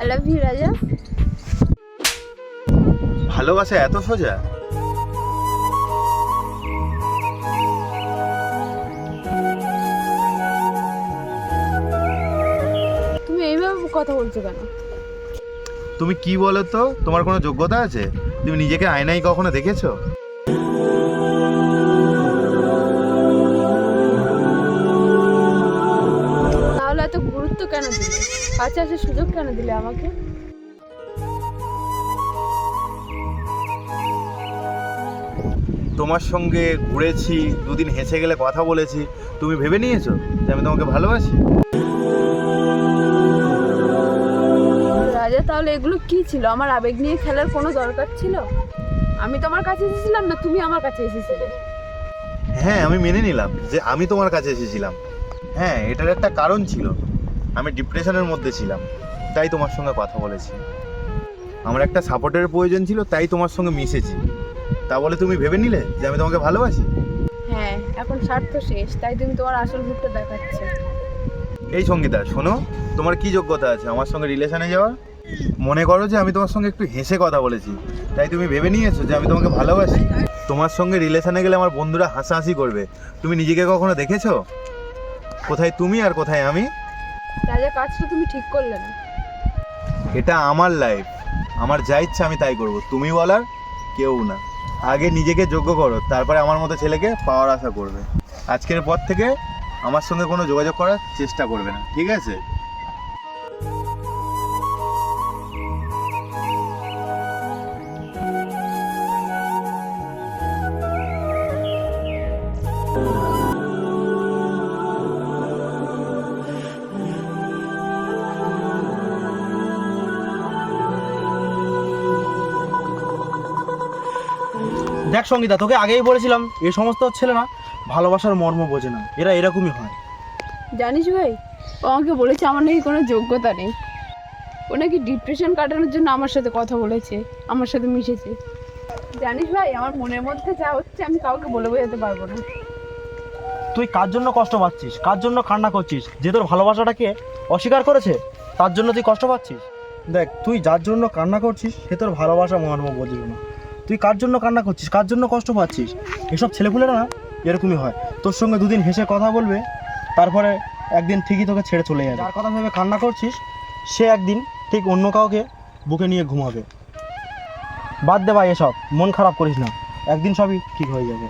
I love you রাজা। ভালোবাসা এত সোজা? তুমি এইভাবে কথা বলছো কেন? তুমি কি বলো তো, তোমার কোনো যোগ্যতা আছে? তুমি নিজেকে আয়নায় কখনো দেখেছো? তাহলে এত গুরুত্ব কেন দিলে, কাছে আসার সুযোগ কেন দিলে আমাকে? তোমার সঙ্গে ঘুরেছি, দুদিন হেসে গেলে কথা বলেছি, তুমি ভেবে নিয়েছো যে আমি তোমাকে ভালোবাসি? রাজা, তাহলে এগুলো কি ছিল? আমার আবেগ নিয়ে খেলার কোনো দরকার ছিল? আমি তোমার কাছে এসেছিলাম না তুমি আমার কাছে এসেছিলে? হ্যাঁ, আমি মেনে নিলাম যে আমি তোমার কাছে এসেছিলাম। হ্যাঁ, এটার একটা কারণ ছিল। আমি ডিপ্রেশনের মধ্যে ছিলাম, তাই তোমার সঙ্গে কথা বলেছি। আমার একটা সাপোর্টের প্রয়োজন ছিল, তাই তোমার সঙ্গে মিশেছি। তা বলে তুমি ভেবে নিলে যে আমি তোমাকে ভালোবাসি? হ্যাঁ, এখন স্বার্থ শেষ, তাই তুমি তোমার আসল রূপটা দেখাচ্ছ। এই সঙ্গীতা, শোনো, তোমার কি যোগ্যতা আছে আমার সঙ্গে রিলেশনে যাওয়ার? মনে করো যে আমি তোমার সঙ্গে একটু হেসে কথা বলেছি, তাই তুমি ভেবে নিয়েছো যে আমি তোমাকে ভালোবাসি? তোমার সঙ্গে রিলেশনে গেলে আমার বন্ধুরা হাসাহাসি করবে। তুমি নিজেকে কখনো দেখেছো? কোথায় তুমি আর কোথায় আমি? রাজা, কাজটা তুমি ঠিক করলে না। এটা আমার লাইফ, আমার যা ইচ্ছা আমি তাই করব, তুমি বলার কেউ না। আগে নিজেকে যোগ্য করো, তারপরে আমার মতো ছেলেকে পাওয়ার আশা করবে। আজকের পর থেকে আমার সঙ্গে কোনো যোগাযোগ করার চেষ্টা করবে না, ঠিক আছে? দেখ সঙ্গীতা, তোকে আগেই বলেছিলাম এই সমস্ত ছেলে না ভালোবাসার মর্ম বোঝে না, এরা এরকমই হয়। জানিস ভাই, ও আমাকে বলেছে আমার নাকি কোনো যোগ্যতা নেই। ও নাকি ডিপ্রেশন কাটানোর জন্য আমার সাথে কথা বলেছে, আমার সাথে মিশেছে। জানিস ভাই, আমার মনের মধ্যে যা হচ্ছে আমি কাউকে বলে বোঝাতে পারবো না। তুই কার জন্য কষ্ট পাচ্ছিস, কার জন্য কান্না করছিস? যে তোর ভালোবাসাটাকে অস্বীকার করেছে তার জন্য তুই কষ্ট পাচ্ছিস? দেখ, তুই যার জন্য কান্না করছিস সে তোর ভালোবাসা মর্ম বোঝে না। তুই কার জন্য কান্না করছিস, কার জন্য কষ্ট পাচ্ছিস? এসব ছেলেপুলেরা না এরকমই হয়। তোর সঙ্গে দুদিন হেসে কথা বলবে, তারপরে একদিন ঠিকই তোকে ছেড়ে চলে যাবে। যার কথা ভেবে কান্না করছিস সে একদিন ঠিক অন্য কাউকে বুকে নিয়ে ঘুমাবে। বাদ দে ভাই এসব, মন খারাপ করিস না, একদিন সবই ঠিক হয়ে যাবে।